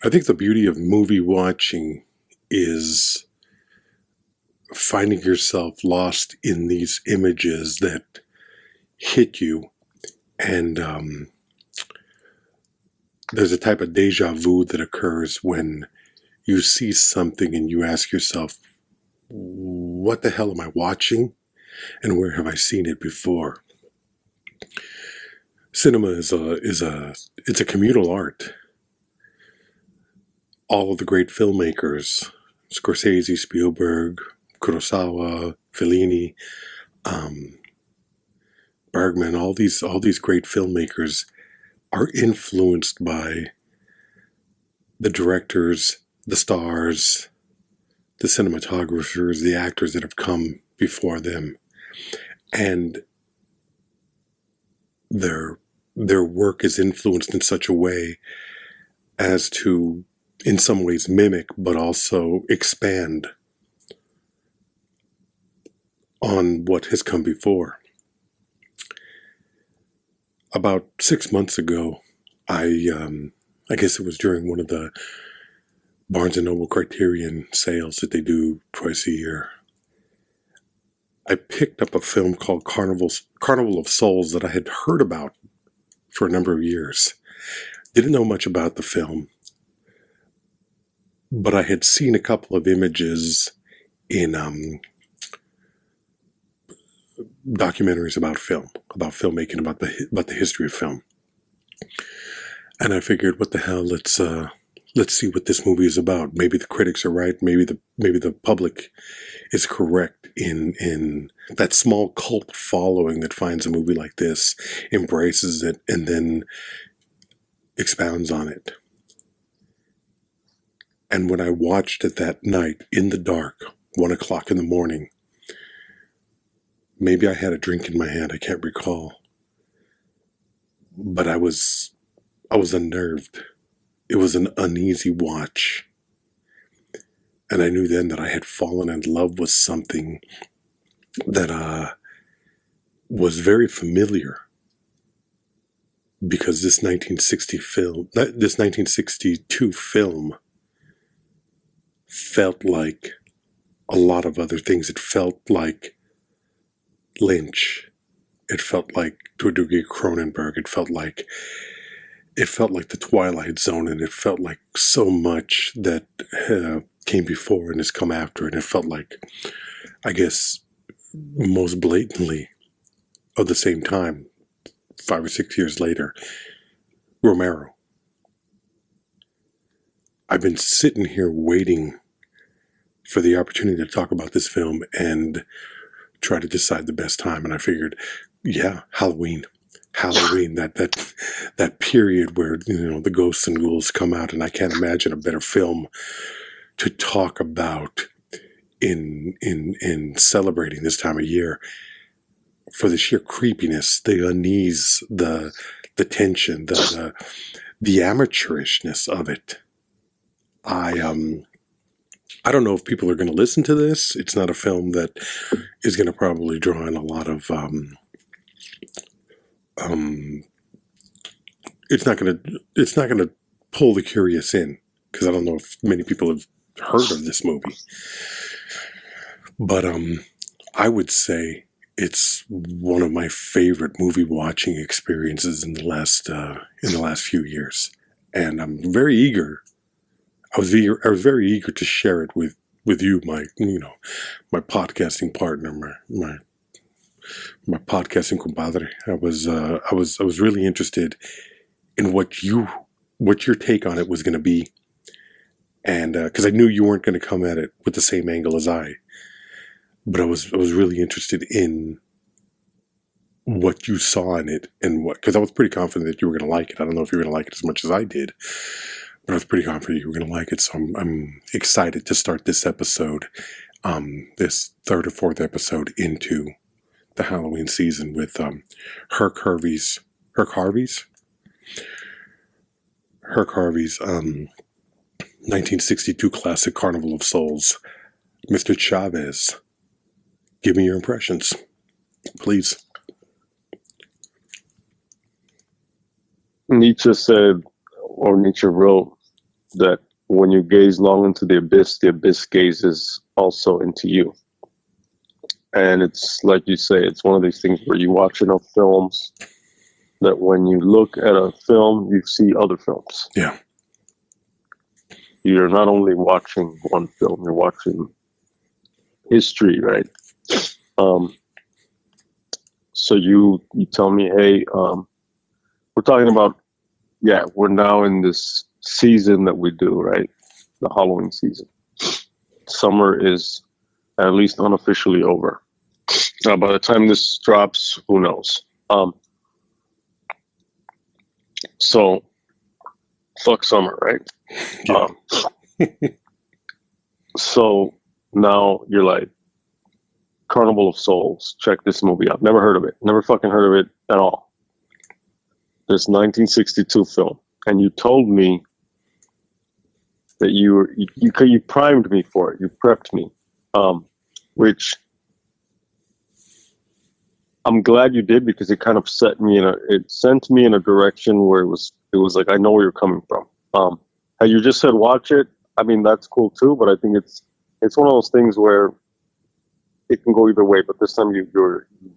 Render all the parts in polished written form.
I think the beauty of movie watching is finding yourself lost in these images that hit you. And there's a type of deja vu that occurs when you see something and you ask yourself, what the hell am I watching? And where have I seen it before? Cinema is a communal art. All of the great filmmakers, Scorsese, Spielberg, Kurosawa, Fellini, Bergman, all these great filmmakers are influenced by the directors, the stars, the cinematographers, the actors that have come before them, and their work is influenced in such a way as to, in some ways, mimic, but also expand on what has come before. About 6 months ago, I guess it was during one of the Barnes & Noble Criterion sales that they do twice a year, I picked up a film called Carnival of Souls that I had heard about for a number of years. Didn't know much about the film, but I had seen a couple of images in documentaries about film, about filmmaking, about the history of film. And I figured, what the hell, let's see what this movie is about. Maybe the critics are right. Maybe the public is correct in that small cult following that finds a movie like this, embraces it, and then expounds on it. And when I watched it that night in the dark, 1 o'clock in the morning, maybe I had a drink in my hand, I can't recall, but I was unnerved. It was an uneasy watch. And I knew then that I had fallen in love with something that was very familiar. Because this 1962 film felt like a lot of other things. It felt like Lynch. It felt like, to a degree, Cronenberg. It felt like the Twilight Zone, and it felt like so much that came before and has come after, and it felt like, I guess, most blatantly of the same time, 5 or 6 years later, Romero. I've been sitting here waiting for the opportunity to talk about this film and try to decide the best time, and I figured, yeah, Halloween, that period where, the ghosts and ghouls come out, and I can't imagine a better film to talk about in celebrating this time of year, for the sheer creepiness, the unease, the tension, the amateurishness of it. I don't know if people are going to listen to this. It's not a film that is going to probably draw in a lot of it's not going to pull the curious in, because I don't know if many people have heard of this movie. But I would say it's one of my favorite movie watching experiences in the last few years, and I'm very eager. I was very eager to share it with you, my podcasting partner, my podcasting compadre. I was really interested in what your take on it was going to be, and because I knew you weren't going to come at it with the same angle as I, but I was really interested in what you saw in it, and because I was pretty confident that you were going to like it. I don't know if you were going to like it as much as I did, but I was pretty confident you were going to like it. So I'm excited to start this episode, this third or fourth episode into the Halloween season with Herk Harvey's 1962 classic Carnival of Souls. Mr. Chavez, give me your impressions, please. Nietzsche said, or Nietzsche wrote, that when you gaze long into the abyss gazes also into you. And it's like you say, it's one of these things where you watch enough films that when you look at a film, you see other films. Yeah. You're not only watching one film, you're watching history, right? So you tell me, hey, we're talking about, we're now in this season that we do, right? The Halloween season. Summer is at least unofficially over. Now, by the time this drops, who knows? So, fuck summer, right? Yeah. So now you're like, Carnival of Souls. Check this movie out. Never heard of it. Never fucking heard of it at all. This 1962 film, and you told me that you primed me for it. You prepped me, which I'm glad you did, because it kind of sent me in a direction where it was like, I know where you're coming from. Had you just said watch it, I mean, that's cool too, but I think it's one of those things where it can go either way. But this time you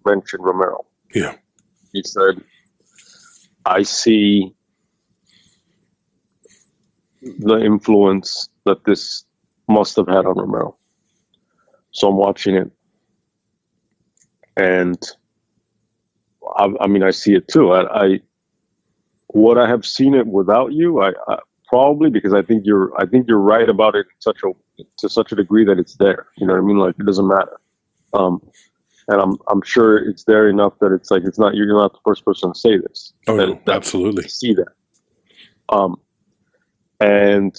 mentioned Romero. Yeah. He said, I see the influence that this must have had on Romero. So I'm watching it, and I mean, I see it too. Would I have seen it without you? I probably, because I think you're right about it to such a degree that it's there. You know what I mean? Like, it doesn't matter. And I'm sure it's there enough that it's like, you're not the first person to say this. Oh, no, absolutely. See that. And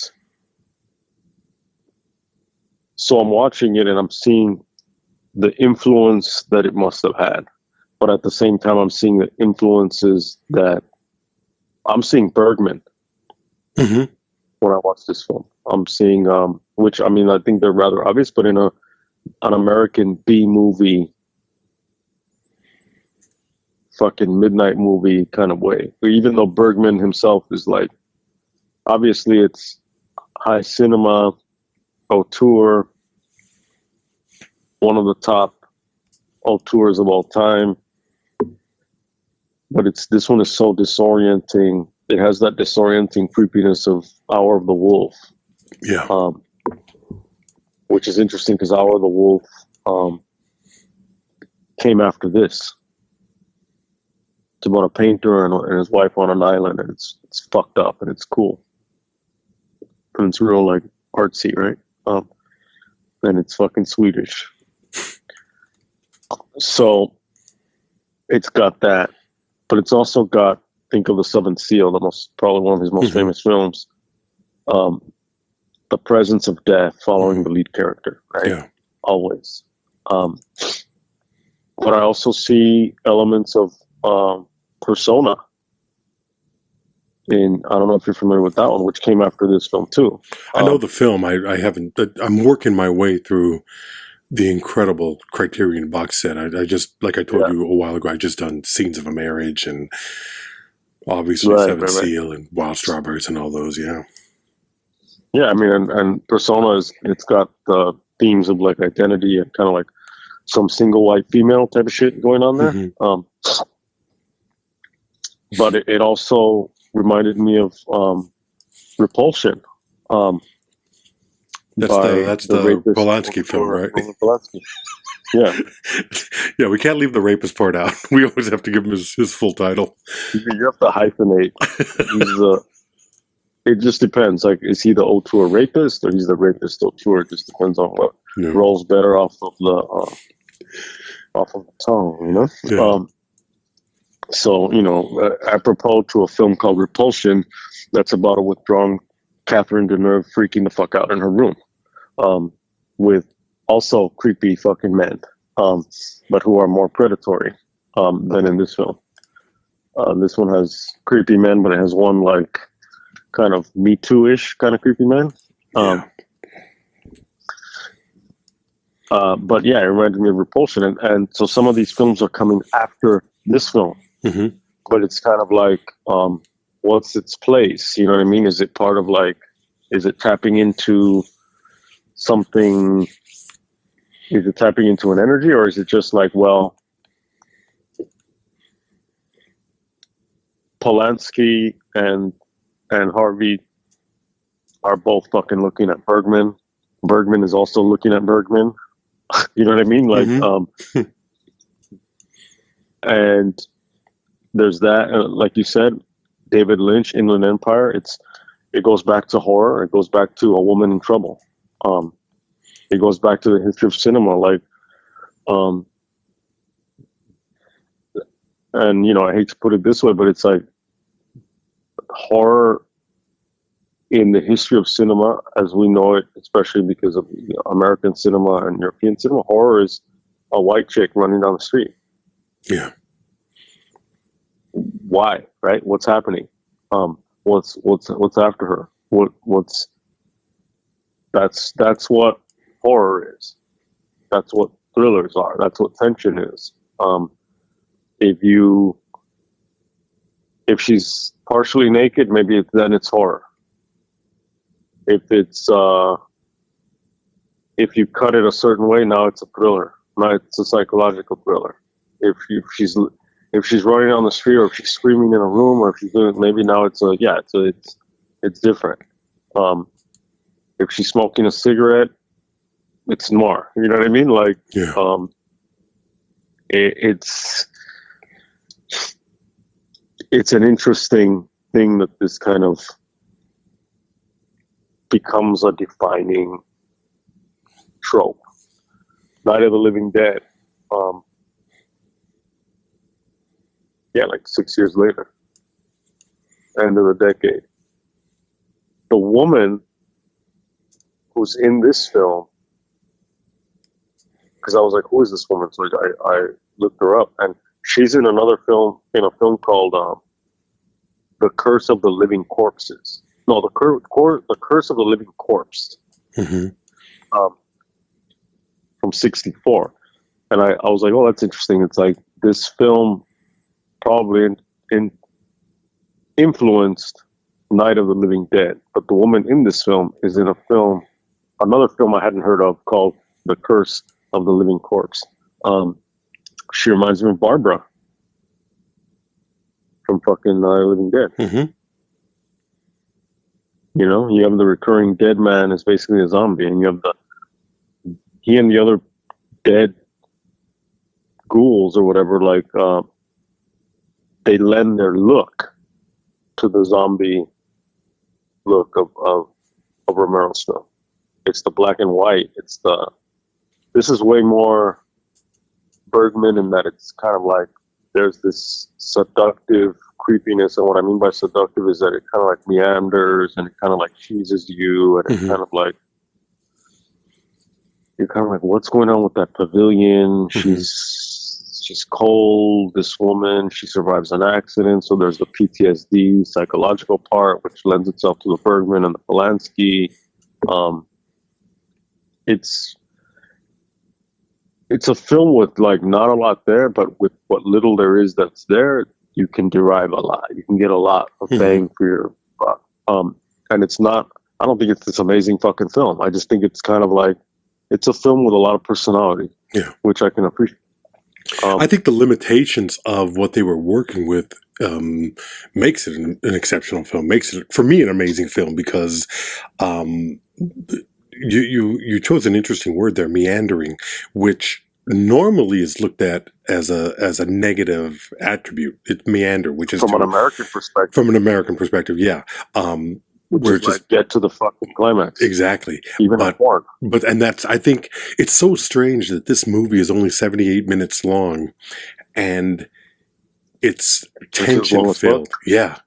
so I'm watching it and I'm seeing the influence that it must have had. But at the same time, I'm seeing the influences that I'm seeing Bergman when I watch this film. I'm seeing, which, I mean, I think they're rather obvious, but in an American B movie, fucking midnight movie kind of way. Even though Bergman himself is like, obviously it's high cinema, auteur, one of the top auteurs of all time. But this one is so disorienting. It has that disorienting creepiness of Hour of the Wolf. Yeah. Which is interesting because Hour of the Wolf came after this. It's about a painter and his wife on an island, and it's fucked up and it's cool. And it's real, like, artsy, right? And it's fucking Swedish. So it's got that. But it's also got, think of The Seventh Seal, probably one of his most famous films. The presence of death following the lead character, right? Yeah. Always. But I also see elements of Persona I don't know if you're familiar with that one, which came after this film too. I know the film. I haven't. I'm working my way through the incredible Criterion box set. I just, like I told you a while ago, I just done Scenes of a Marriage and obviously Seventh Seal and Wild Strawberries and all those. Yeah. Yeah, I mean, and Persona it's got the themes of like identity and kind of like some single white female type of shit going on there. But it also reminded me of Repulsion. That's the Polanski film, right? Polanski. Yeah. Yeah, we can't leave the rapist part out. We always have to give him his full title. You have to hyphenate. It just depends. Like, is he the auteur rapist or he's the rapist auteur? It just depends on what rolls better off of the tongue, you know? Yeah. So, you know, apropos to a film called Repulsion, that's about a withdrawn Catherine Deneuve freaking the fuck out in her room, with also creepy fucking men, but who are more predatory than in this film. This one has creepy men, but it has one like kind of Me Too-ish kind of creepy man. But yeah, it reminded me of Repulsion, and so some of these films are coming after this film, but it's kind of like, what's its place? You know what I mean? Is it part of like Is it tapping into something? Is it tapping into an energy, or is it just like, well, Polanski and Harvey are both fucking looking at Bergman. Bergman is also looking at Bergman. You know what I mean? Like, and there's that. Like you said, David Lynch, Inland Empire. It goes back to horror. It goes back to A Woman in Trouble. It goes back to the history of cinema. Like, and you know, I hate to put it this way, but it's like horror in the history of cinema as we know it, especially because of American cinema and European cinema. Horror is a white chick running down the street. Yeah. Why? Right? What's happening? What's after her? That's what horror is. That's what thrillers are. That's what tension is. If she's partially naked, maybe then it's horror. If you cut it a certain way, now it's a thriller. Now it's a psychological thriller. If she's running down the street, or if she's screaming in a room, or if she's doing, maybe now it's different. If she's smoking a cigarette, it's noir. You know what I mean? Like, yeah. It's an interesting thing that this kind of becomes a defining trope. Night of the Living Dead. Like 6 years later, end of the decade. The woman who's in this film, because I was like, who is this woman? So I looked her up, and she's in another film, in a film called The Curse of the Living Corpses. No, the Curse of the Living Corpse. Mm-hmm. From 1964. And I was like, oh, that's interesting. It's like this film probably influenced Night of the Living Dead. But the woman in this film is in another film I hadn't heard of called The Curse of the Living Corpse. She reminds me of Barbara from fucking Night of the Living Dead. Mm-hmm. You know, you have the recurring dead man is basically a zombie, and you have he and the other dead ghouls or whatever, like, they lend their look to the zombie look of Romero's film. It's the black and white. This is way more Bergman in that it's kind of like there's this seductive creepiness, and what I mean by seductive is that it kind of like meanders and it kind of like teases you, and it's kind of like you're kind of like, what's going on with that pavilion? She's cold, this woman, she survives an accident, so there's the PTSD psychological part, which lends itself to the Bergman and the Polanski. It's a film with like not a lot there, but with what little there is that's there, you can derive a lot. You can get a lot of bang for your buck. And it's not, I don't think it's this amazing fucking film. I just think it's kind of like, it's a film with a lot of personality, which I can appreciate. I think the limitations of what they were working with makes it an exceptional film, makes it, for me, an amazing film, because you chose an interesting word there, meandering, which normally is looked at as a negative attribute. It's meander, which is from an American perspective. From an American perspective, yeah. Which is just get to the fucking climax. Exactly. Even in porn. And that's, I think it's so strange that this movie is only 78 minutes long and it's tension filled. Yeah.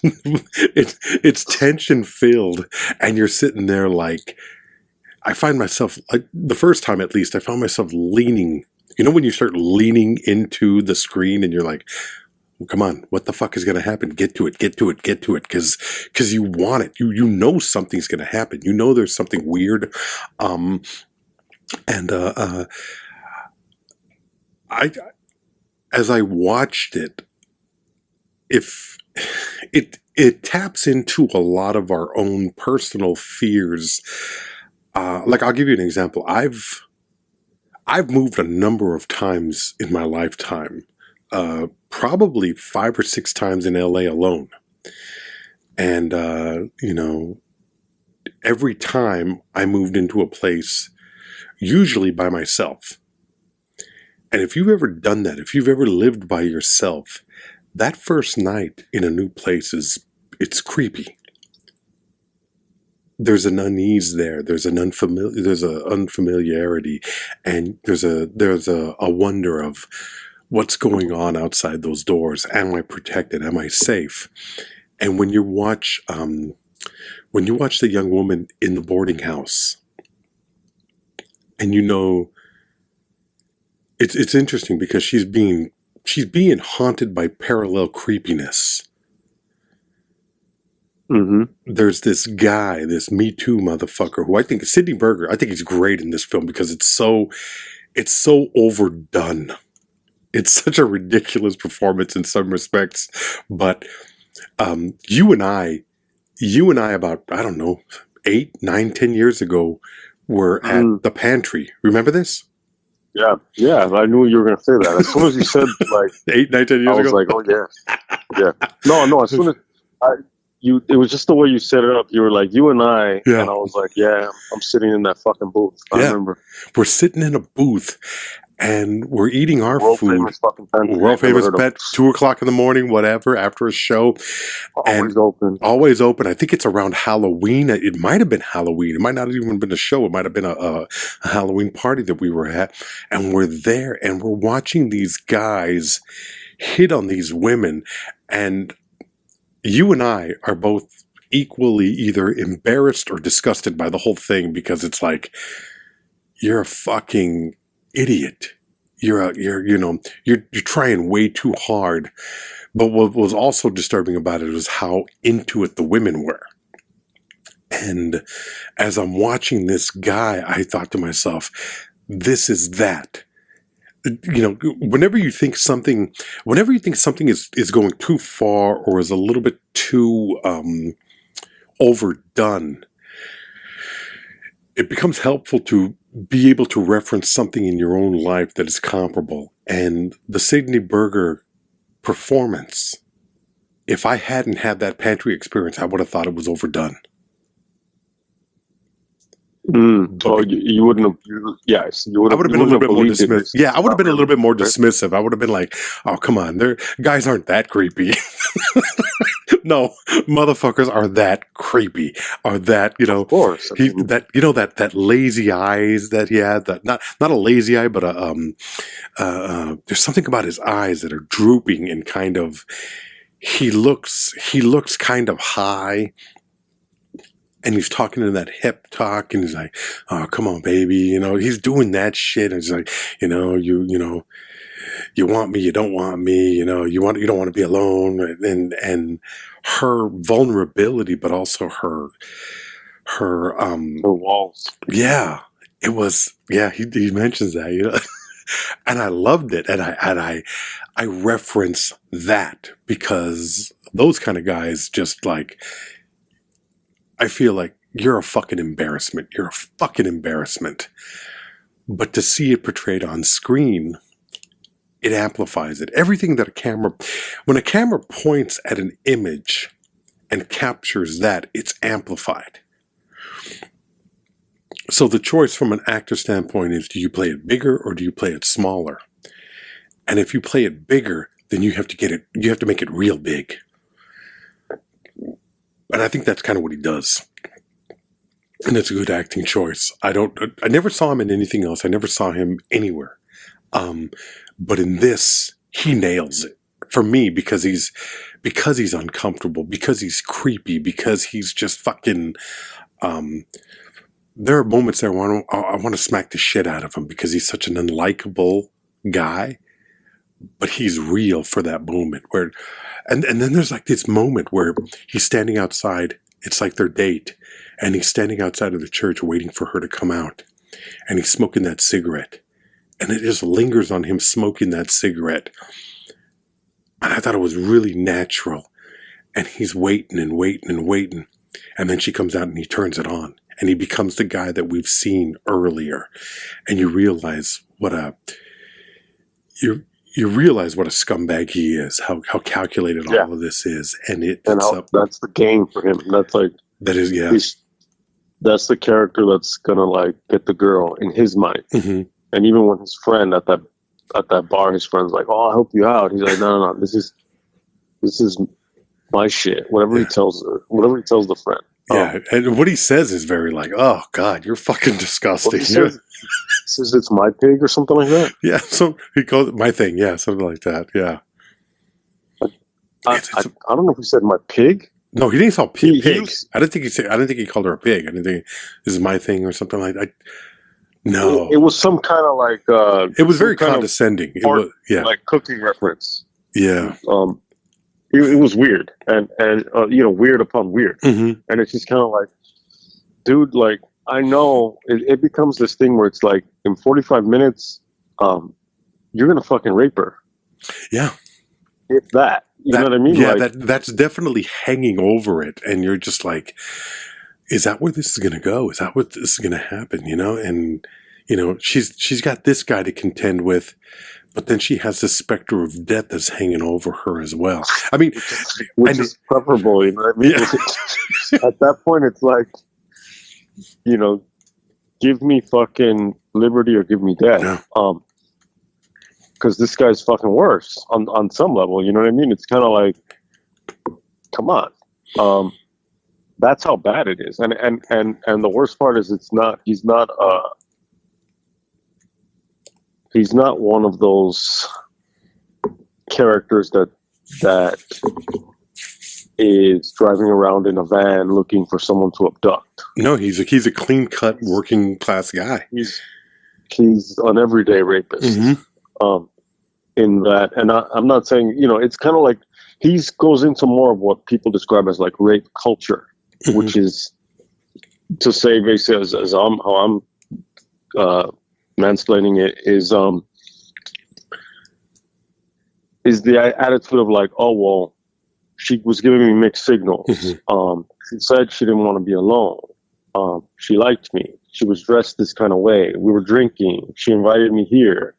it's tension filled, and you're sitting there like, I find myself, like, the first time at least, I found myself leaning. You know when you start leaning into the screen and you're like, well, come on, what the fuck is going to happen? Get to it. Because you want it. You know something's going to happen. You know there's something weird. As I watched it, it taps into a lot of our own personal fears. Like, I'll give you an example. I've moved a number of times in my lifetime, probably 5 or 6 times in LA alone. And, every time I moved into a place, usually by myself. And if you've ever done that, if you've ever lived by yourself, that first night in a new place it's creepy. There's an unease there. There's an unfamiliarity, and there's a wonder of what's going on outside those doors. Am I protected? Am I safe? And when you watch the young woman in the boarding house, and it's interesting because she's being haunted by parallel creepiness. Mm-hmm. There's this guy, this Me Too motherfucker, who I think Sidney Berger. I think he's great in this film because it's so overdone. It's such a ridiculous performance in some respects. But you and I about, I don't know, 8, 9, 10 years ago were at the pantry. Remember this? Yeah, I knew you were going to say that. As soon as you said, like, 8, 9, 10 years ago? I was like, oh, yeah. No, as soon as it was just the way you set it up. You were like, you and I, and I was like, yeah, I'm sitting in that fucking booth. I remember. We're sitting in a booth, and we're eating our world food. Famous fucking pantry. World famous pet, 2 o'clock in the morning, whatever, after a show. Always open. Always open. I think it's around Halloween. It might have been Halloween. It might not have even been a show. It might have been a Halloween party that we were at. And we're there, and we're watching these guys hit on these women. And you and I are both equally either embarrassed or disgusted by the whole thing, because it's like, you're a fucking idiot. You're trying way too hard. But what was also disturbing about it was how into it the women were. And as I'm watching this guy, I thought to myself, this is that. Whenever you think something is going too far or is a little bit too overdone, it becomes helpful to be able to reference something in your own life that is comparable. And the Sidney Berger performance, if I hadn't had that pantry experience, I would have thought it was overdone. So you wouldn't have, yes. You would have, I would have been a little bit more dismissive. Yeah, I would have been a little bit more dismissive. I would have been like, oh, come on, guys aren't that creepy. No, motherfuckers are that creepy. Are that, of course. that lazy eyes that he had, that not a lazy eye, but there's something about his eyes that are drooping and kind of, he looks kind of high. And he's talking in that hip talk, and he's like, "Oh, come on, baby," he's doing that shit. And he's like, you want me, you don't want me, you don't want to be alone, and her vulnerability, but also her walls. Yeah, it was. Yeah, he mentions that, and I loved it, and I reference that because those kind of guys just like. I feel like you're a fucking embarrassment. You're a fucking embarrassment. But to see it portrayed on screen, it amplifies it. Everything that when a camera points at an image and captures that, it's amplified. So the choice from an actor standpoint is, do you play it bigger or do you play it smaller? And if you play it bigger, then you have to make it real big. And I think that's kind of what he does. And it's a good acting choice. I never saw him in anything else. I never saw him anywhere. But in this, he nails it for me because he's uncomfortable, because he's creepy, because he's just fucking, there are moments there where I want to smack the shit out of him because he's such an unlikable guy, but he's real for that moment where, and then there's like this moment where he's standing outside. It's like their date, and he's standing outside of the church waiting for her to come out, and he's smoking that cigarette, and it just lingers on him smoking that cigarette. And I thought it was really natural. And he's waiting and waiting and waiting. And then she comes out and he turns it on. And he becomes the guy that we've seen earlier. And you realize what a scumbag he is, how calculated all of this is. And that's the game for him. That's like, that is, yeah. That's the character that's gonna like get the girl in his mind. Mm-hmm. And even when his friend at that bar, his friend's like, "Oh, I'll help you out." He's like, "No, this is my shit." Whatever he tells the friend. Yeah, and what he says is very like, "Oh God, you're fucking disgusting." He says it's my pig or something like that. Yeah, so he calls it my thing. Yeah, something like that. Yeah. I don't know if he said my pig. No, he didn't say pig. I didn't think he called her a pig. I didn't think this is my thing or something like that. No, it was some kind of like. It was very condescending. It was, yeah, like cooking reference. Yeah. It was weird and weird upon weird, mm-hmm. and it's just kind of like, dude, like I know it becomes this thing where it's like in 45 minutes, you're gonna fucking rape her. Yeah. If that. You know what I mean? Yeah, like, that's definitely hanging over it, and you're just like, is that where this is going to go? Is that what this is going to happen? You know, and she's got this guy to contend with, but then she has this specter of death that's hanging over her as well. I mean, which is preferable. You know what I mean? Yeah. At that point, it's like, give me fucking liberty or give me death. Yeah. Because this guy's fucking worse on some level, you know what I mean? It's kind of like, come on, that's how bad it is, and the worst part is he's not one of those characters that is driving around in a van looking for someone to abduct. No, he's a clean cut working class guy. He's an everyday rapist. Mm-hmm. In that, and I'm not saying, it's kind of like he goes into more of what people describe as like rape culture, mm-hmm. which is to say basically as how I'm mansplaining it is the attitude of like, oh well, she was giving me mixed signals. Mm-hmm. She said she didn't want to be alone. She liked me. She was dressed this kind of way. We were drinking. She invited me here.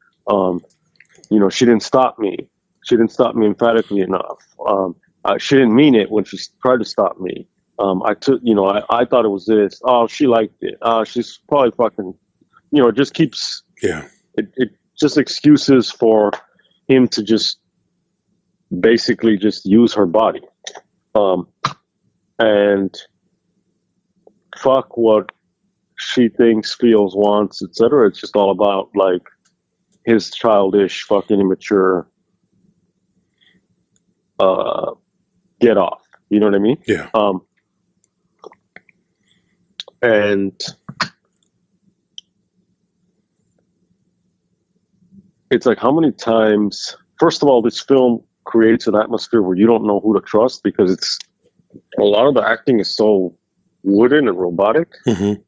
She didn't stop me. She didn't stop me emphatically enough. She didn't mean it when she tried to stop me. I thought it was this. Oh, she liked it. She's probably fucking, it just keeps, it just excuses for him to just basically just use her body. And fuck what she thinks, feels, wants, etc. It's just all about like, his childish, fucking immature, get off. You know what I mean? Yeah. And it's like, how many times? First of all, this film creates an atmosphere where you don't know who to trust because a lot of the acting is so wooden and robotic, mm-hmm.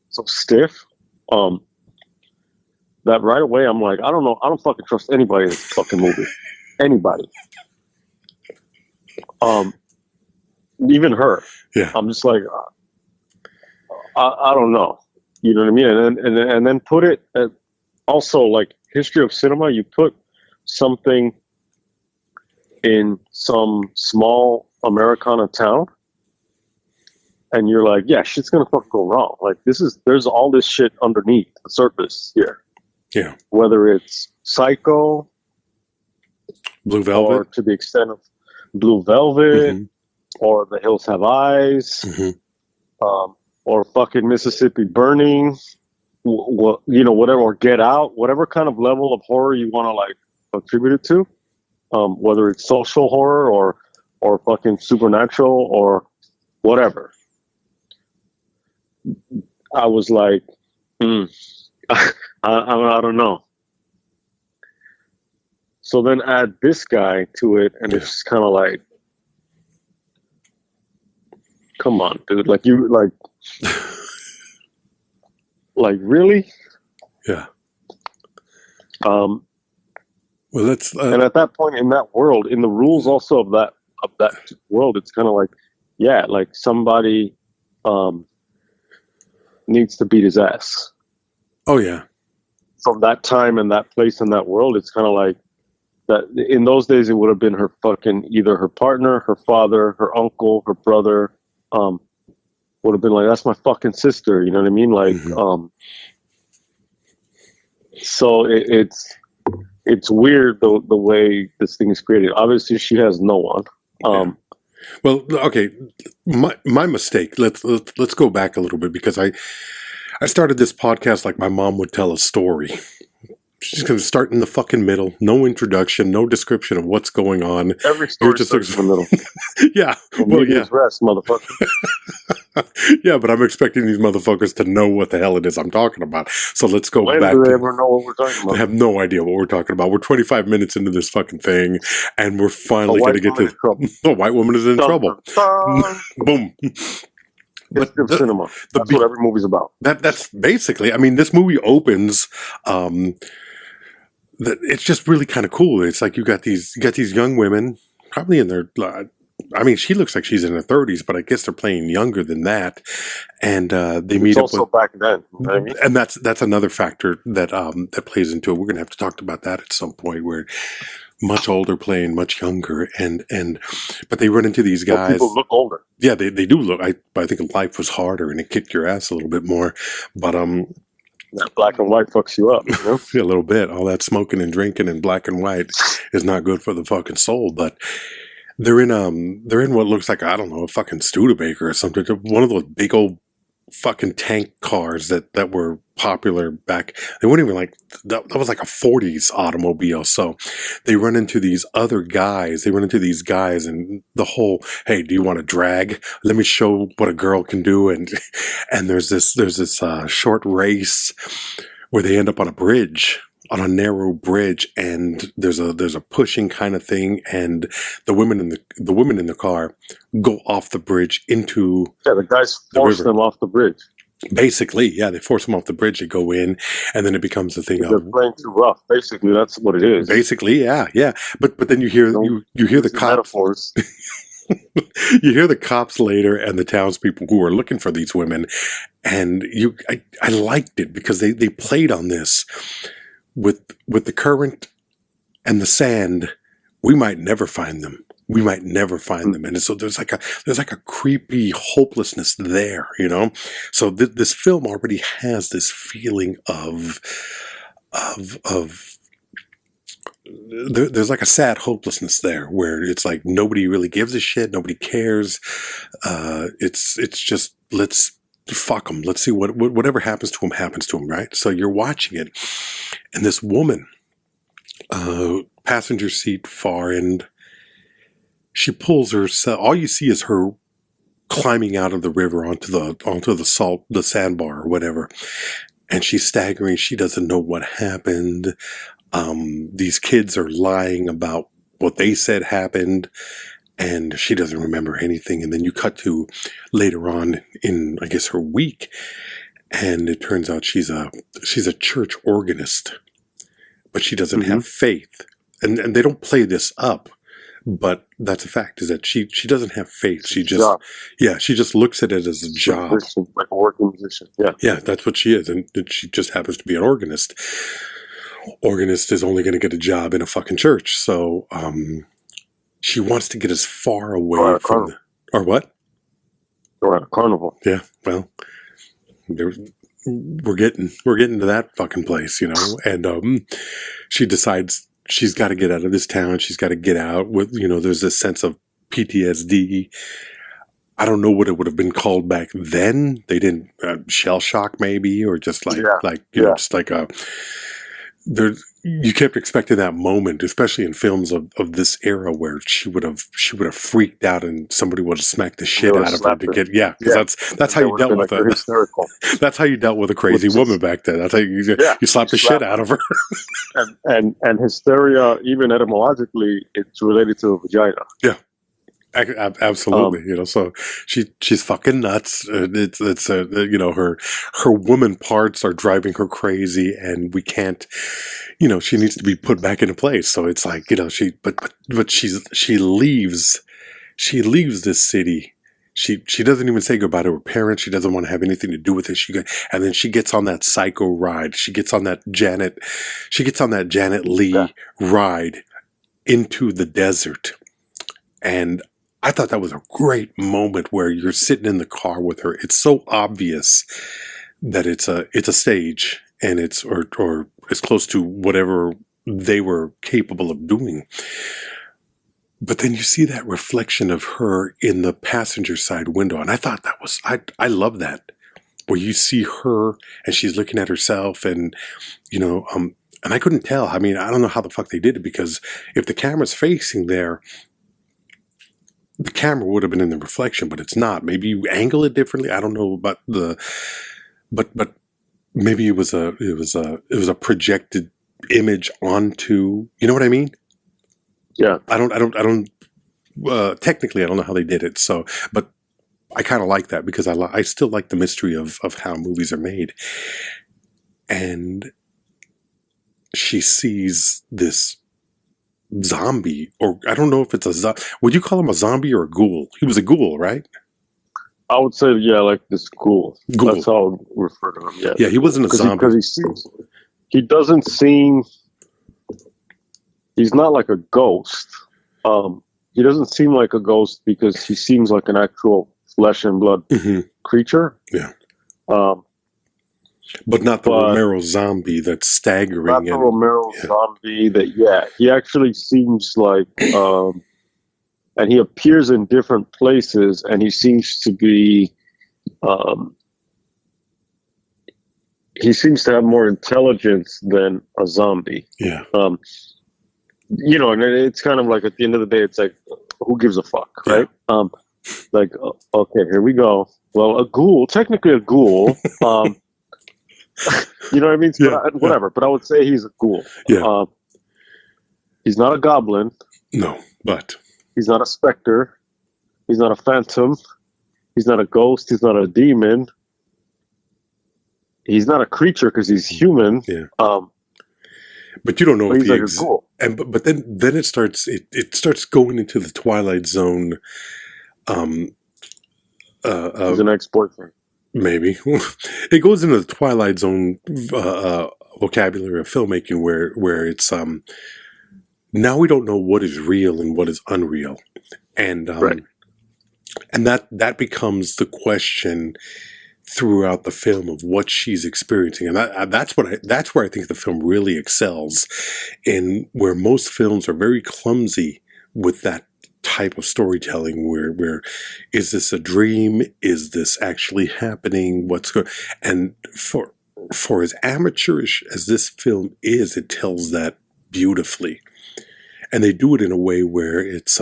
so stiff. That right away, I'm like, I don't know. I don't fucking trust anybody in this fucking movie. Anybody. Even her. Yeah. I'm just like, I don't know. You know what I mean? And then put it also like history of cinema. You put something in some small Americana town, and you're like, yeah, shit's gonna fucking go wrong. Like there's all this shit underneath the surface here. Yeah. Whether it's Psycho, Blue Velvet, or to the extent of Blue Velvet, mm-hmm. or The Hills Have Eyes, mm-hmm. Or fucking Mississippi Burning, whatever, or Get Out, whatever kind of level of horror you want to like attribute it to, whether it's social horror or fucking supernatural or whatever. I was like, I don't know. So then add this guy to it, and it's just kind of like, come on, dude. Like like really? Yeah. Well, that's and at that point in that world, in the rules also of of that world, it's kind of like, yeah, like somebody needs to beat his ass. Oh yeah. From that time and that place and that world, it's kind of like that. In those days, it would have been her fucking either her partner, her father, her uncle, her brother. Would have been like, that's my fucking sister. You know what I mean? Like, so it's weird the way this thing is created. Obviously, she has no one. Well, okay, my mistake. Let's go back a little bit, because I started this podcast like my mom would tell a story. She's going to start in the fucking middle, no introduction, no description of what's going on. Every story starts in the middle. Yeah, well, yeah, rest, motherfucker. Yeah, but I'm expecting these motherfuckers to know what the hell it is I'm talking about. So let's go back. When do they ever know what we're talking about? I have no idea what we're talking about. We're 25 minutes into this fucking thing, and we're finally going to get to the white woman is in trouble. Boom. But the cinema. That's what every movie's about. That's basically. I mean, this movie opens. It's just really kind of cool. It's like you got these young women, probably in their. I mean, she looks like she's in her 30s, but I guess they're playing younger than that. And they meet up also back then, you know what I mean? And that's another factor that that plays into it. We're gonna have to talk about that at some point, where much older playing much younger, but they run into these guys. People look older. Yeah, they do look. I think life was harder and it kicked your ass a little bit more. But that black and white fucks you up, you know? Yeah, a little bit. All that smoking and drinking and black and white is not good for the fucking soul. But they're in what looks like, I don't know, a fucking Studebaker or something. One of those big old fucking tank cars that were popular back. They weren't even like that was like a 40s automobile. So they run into these other guys. They run into these guys, and the whole, hey, do you want to drag? Let me show what a girl can do. And there's this short race where they end up on a bridge. On a narrow bridge, and there's a pushing kind of thing, and the women in the car go off the bridge into the guys force them off the bridge. Basically, yeah, they force them off the bridge. They go in, and then it becomes a thing. They're playing too rough. Basically, that's what it is. Basically, yeah. But then you hear the cops. Metaphors. You hear the cops later and the townspeople who are looking for these women, and I liked it because they played on this. With the current and the sand, we might never find them. And so there's like a creepy hopelessness there, you know. So this film already has this feeling of there's like a sad hopelessness there, where it's like nobody really gives a shit, nobody cares. It's just let's fuck them. Let's see whatever happens to him, right? So you're watching it, and this woman, passenger seat far end, she pulls herself. All you see is her climbing out of the river onto the sandbar or whatever, and she's staggering. She doesn't know what happened. These kids are lying about what they said happened. And she doesn't remember anything. And then you cut to later on in, I guess, her week, and it turns out she's a church organist, but she doesn't have faith. And they don't play this up, but that's a fact. Is that she doesn't have faith. She just looks at it as a job, like a working musician. Yeah, that's what she is, and she just happens to be an organist. Organist is only going to get a job in a fucking church, so. She wants to get as far away from or what? Or at a carnival. Yeah, well, we're getting to that fucking place, you know. And she decides she's got to get out of this town. She's got to get out. With, you know, there's this sense of PTSD. I don't know what it would have been called back then. They didn't shell shock maybe, or just like you know, just like a. You kept expecting that moment, especially in films of this era, where she would have freaked out and somebody would have smacked the shit out of her to get because that's how you dealt with it. That's how you dealt with a crazy woman back then. That's how you slapped the shit out of her. and hysteria, even etymologically, it's related to a vagina. Yeah. Absolutely, you know. So she's fucking nuts. It's you know, her woman parts are driving her crazy, and we can't, you know, she needs to be put back into place. So it's like, you know, she leaves she leaves this city. She doesn't even say goodbye to her parents. She doesn't want to have anything to do with it. And then she gets on that psycho ride. She gets on that Janet Lee ride into the desert. And I thought that was a great moment where you're sitting in the car with her. It's so obvious that it's a stage, and it's or as close to whatever they were capable of doing. But then you see that reflection of her in the passenger side window. And I thought that was, I love that. Where you see her and she's looking at herself and, and I couldn't tell. I mean, I don't know how the fuck they did it, because if the camera's facing there, the camera would have been in the reflection, but it's not. Maybe you angle it differently. I don't know about but maybe it was a projected image onto, you know what I mean? Yeah. I don't technically I don't know how they did it. So, but I kind of like that, because I still like the mystery of how movies are made. And she sees this zombie, or I don't know if it's a zombie. Would you call him a zombie or a ghoul? He was a ghoul, right? I would say, yeah, like this ghoul. That's how I would refer to him. Yeah. Yeah, he wasn't a zombie. Because he doesn't seem, he's not like a ghost. He doesn't seem like a ghost because he seems like an actual flesh and blood creature. Yeah. But not the Romero zombie that's staggering. Not the Romero zombie that, he actually seems like, and he appears in different places, and he seems to be, he seems to have more intelligence than a zombie. Yeah. And it's kind of like, at the end of the day, it's like, who gives a fuck, right? Yeah. Like, okay, here we go. Well, a ghoul, technically a ghoul, you know what I mean? Whatever, but I would say he's a ghoul. Yeah. He's not a goblin. No, but he's not a specter. He's not a phantom. He's not a ghost. He's not a demon. He's not a creature because he's human. Yeah. But you don't know if he's like a ghoul. But then it starts going into the Twilight Zone. He's an ex-boyfriend. Maybe it goes into the Twilight Zone vocabulary of filmmaking, where it's now we don't know what is real and what is unreal, and right. And that becomes the question throughout the film of what she's experiencing, and that's where I think the film really excels, in where most films are very clumsy with that type of storytelling, where is this a dream? Is this actually happening? What's going? And for as amateurish as this film is, it tells that beautifully, and they do it in a way where it's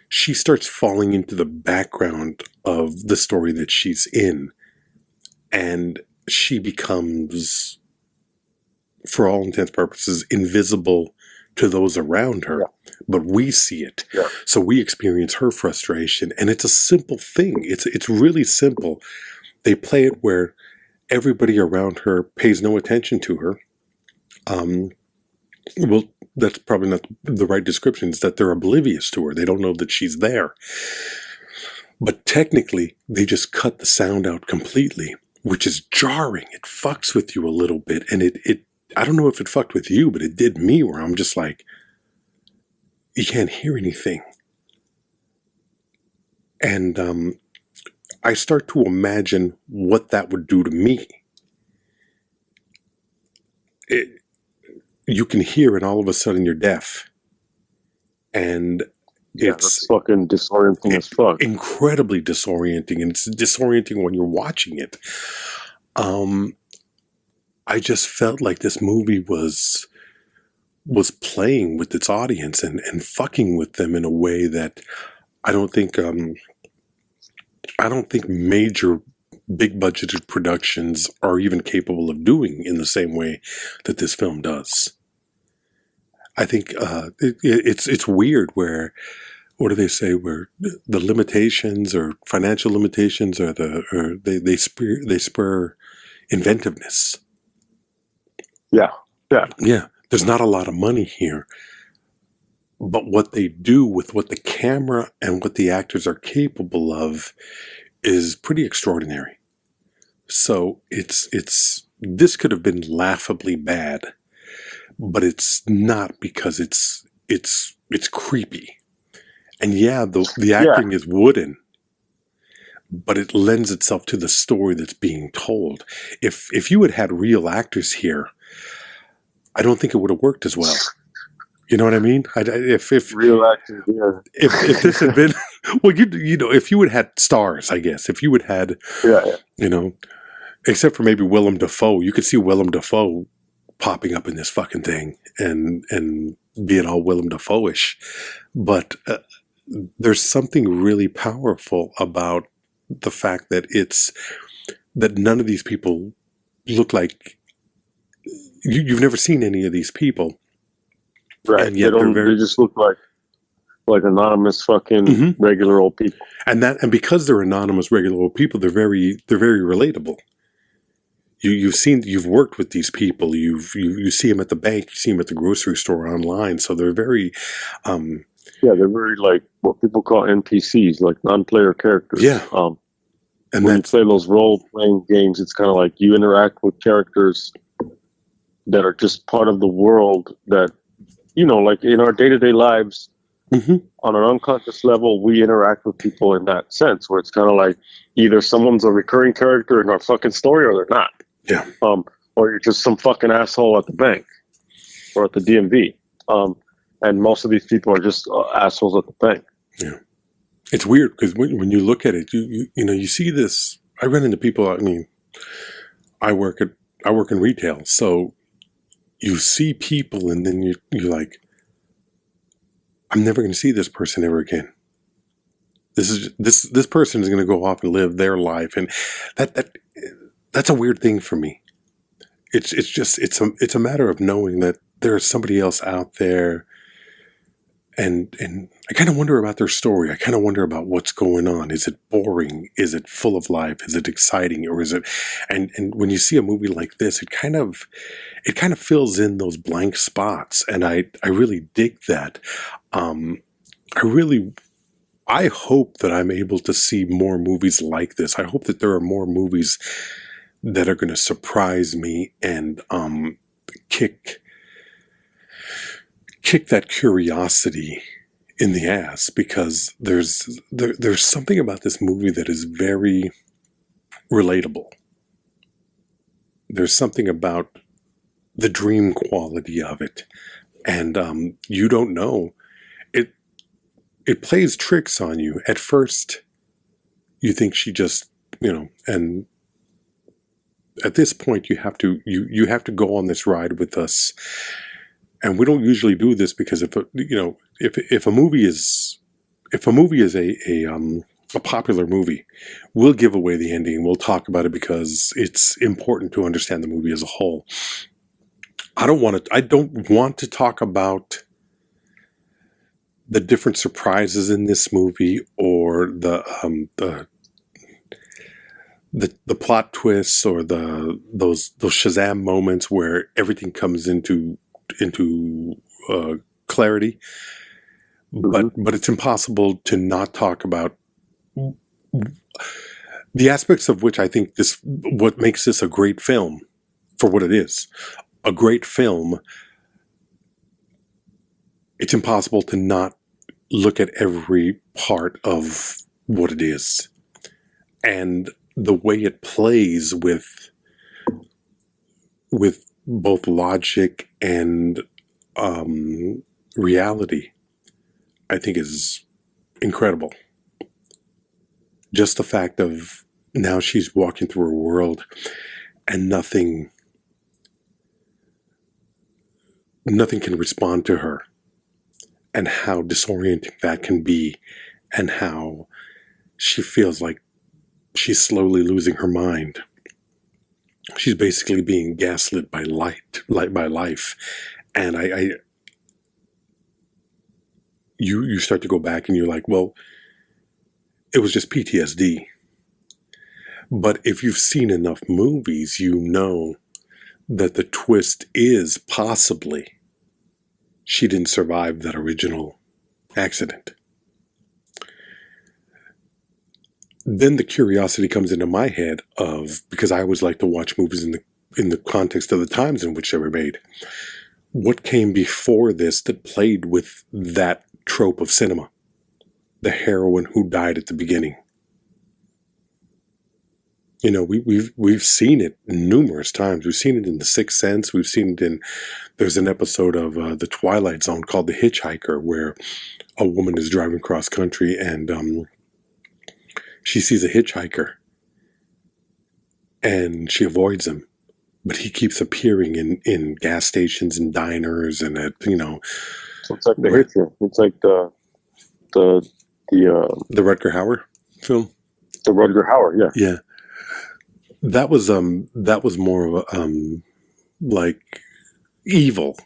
she starts falling into the background of the story that she's in, and she becomes, for all intents and purposes, invisible to those around her, but we see it. Yeah. So we experience her frustration, and it's a simple thing. It's really simple. They play it where everybody around her pays no attention to her. Well, that's probably not the right description. It's that they're oblivious to her. They don't know that she's there. But technically, they just cut the sound out completely, which is jarring. It fucks with you a little bit, and it I don't know if it fucked with you, but it did me, where I'm just like, you can't hear anything. And I start to imagine what that would do to me. You can hear, and all of a sudden you're deaf. And it's fucking disorienting as fuck. Incredibly disorienting, and it's disorienting when you're watching it. I just felt like this movie was playing with its audience and fucking with them in a way that I don't think major big budgeted productions are even capable of doing in the same way that this film does. I think it's weird where, what do they say, where the limitations or financial limitations they spur inventiveness. Yeah. There's not a lot of money here, But what they do with what the camera and what the actors are capable of is pretty extraordinary. So this could have been laughably bad, but it's not, because it's creepy. And yeah, the acting is wooden, but it lends itself to the story that's being told. If you had real actors here, I don't think it would have worked as well. You know what I mean? If real actors, yeah. If this had been, well, you know, if you had stars, I guess, if you had, you know, except for maybe Willem Dafoe, you could see Willem Dafoe popping up in this fucking thing and being all Willem Dafoe-ish. But there's something really powerful about the fact that that none of these people look like, you've never seen any of these people. Right. And yet they just look like anonymous fucking regular old people. And because they're anonymous regular old people, they're very relatable. You've worked with these people. You see them at the bank, you see them at the grocery store, online. So they're very, they're very like what people call NPCs, like non-player characters. Yeah. And when you play those role-playing games, it's kind of like you interact with characters that are just part of the world that, you know, like in our day-to-day lives, on an unconscious level, we interact with people in that sense, where it's kind of like either someone's a recurring character in our fucking story or they're not. Yeah. Or you're just some fucking asshole at the bank or at the DMV. And most of these people are just assholes at the bank. Yeah. It's weird because when you look at it, you know, you see this. I run into people. I mean, I work in retail, so you see people, and then you're like, I'm never going to see this person ever again. This person is going to go off and live their life, and that's a weird thing for me. It's a matter of knowing that there's somebody else out there. And I kind of wonder about their story. I kind of wonder about what's going on. Is it boring? Is it full of life? Is it exciting? Or is it? And when you see a movie like this, it kind of fills in those blank spots. And I really dig that. I hope that I'm able to see more movies like this. I hope that there are more movies that are going to surprise me and kick that curiosity in the ass, because there's something about this movie that is very relatable. There's something about the dream quality of it, and you don't know. It plays tricks on you. At first, you think she just, you know, and at this point you have to go on this ride with us. And we don't usually do this because if a movie is a popular movie, we'll give away the ending. We'll talk about it because it's important to understand the movie as a whole. I don't want to talk about the different surprises in this movie or the plot twists or those Shazam moments where everything comes into clarity, but it's impossible to not talk about the aspects of which I think what makes this a great film for what it is. A great film. It's impossible to not look at every part of what it is and the way it plays with both logic and reality, I think is incredible. Just the fact of now she's walking through a world and nothing can respond to her, and how disorienting that can be, and how she feels like she's slowly losing her mind. She's basically being gaslit by light by life. And you start to go back and you're like, well, it was just PTSD. But if you've seen enough movies, you know that the twist is possibly she didn't survive that original accident. Then the curiosity comes into my head of, because I always like to watch movies in the context of the times in which they were made. What came before this that played with that trope of cinema? The heroine who died at the beginning. You know, we've seen it numerous times. We've seen it in The Sixth Sense. We've seen it in, there's an episode of The Twilight Zone called The Hitchhiker, where a woman is driving cross country and she sees a hitchhiker and she avoids him, but he keeps appearing in gas stations and diners and at, you know. So it's like The Hitcher. It's like the Rutger Hauer film. The Rutger Hauer, yeah. Yeah. That was more of a like evil.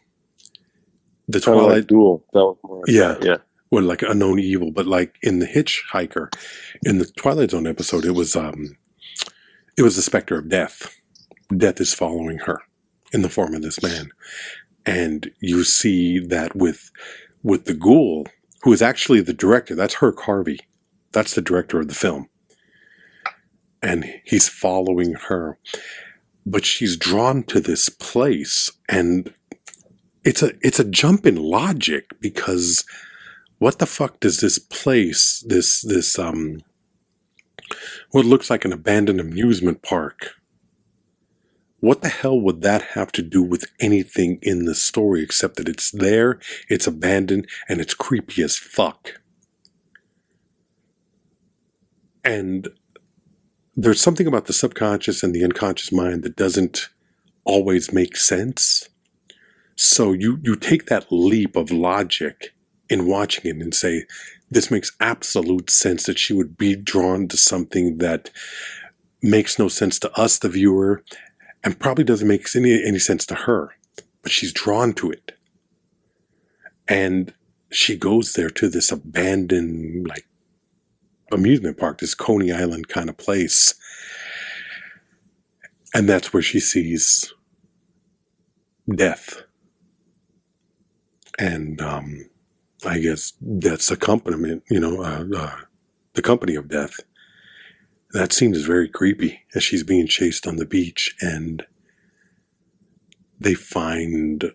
The Twilight like Duel. That was more. Yeah. Well, like unknown evil, but like in The Hitchhiker, in the Twilight Zone episode, it was the specter of death. Death is following her in the form of this man, and you see that with the ghoul, who is actually the director. That's Herk Harvey. That's the director of the film. And he's following her. But she's drawn to this place. And it's a jump in logic, because what the fuck does this place, this what looks like an abandoned amusement park, what the hell would that have to do with anything in the story except that it's there, it's abandoned, and it's creepy as fuck? And there's something about the subconscious and the unconscious mind that doesn't always make sense. So you take that leap of logic in watching it and say, this makes absolute sense that she would be drawn to something that makes no sense to us, the viewer, and probably doesn't make any sense to her, but she's drawn to it. And she goes there to this abandoned, like, amusement park, this Coney Island kind of place. And that's where she sees death. And I guess that's accompaniment, you know, the company of death. That scene is very creepy as she's being chased on the beach, and they find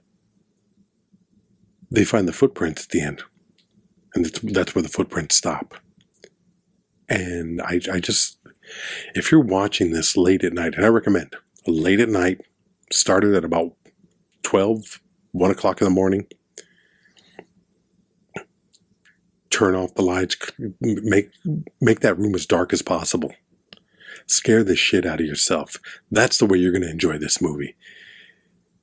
the footprints at the end, and that's where the footprints stop. And I just, if you're watching this late at night, and I recommend late at night, started at about 1 o'clock in the morning, turn off the lights, make that room as dark as possible. Scare the shit out of yourself. That's the way you're going to enjoy this movie.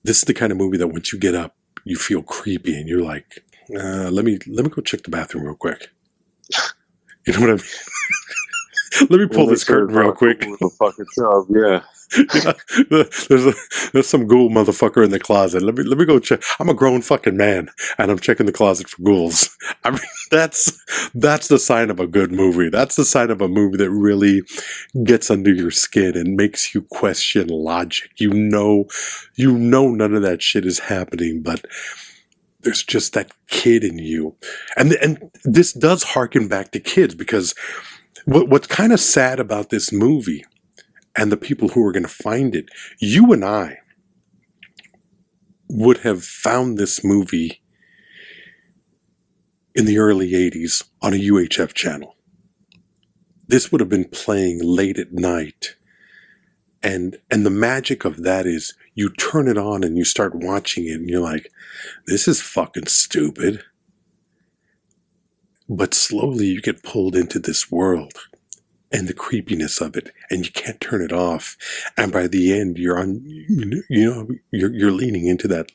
This is the kind of movie that once you get up, you feel creepy and you're like, let me go check the bathroom real quick. You know what I mean? Let me pull this curtain real quick. Yeah. There's some ghoul motherfucker in the closet. Let me go check. I'm a grown fucking man, and I'm checking the closet for ghouls. I mean, that's the sign of a good movie. That's the sign of a movie that really gets under your skin and makes you question logic. You know none of that shit is happening, but there's just that kid in you, and this does harken back to kids, because what's kind of sad about this movie, and the people who are going to find it, you and I would have found this movie in the early 80s on a UHF channel. This would have been playing late at night. And the magic of that is you turn it on and you start watching it and you're like, this is fucking stupid. But slowly you get pulled into this world and the creepiness of it, and you can't turn it off. And by the end, you're leaning into that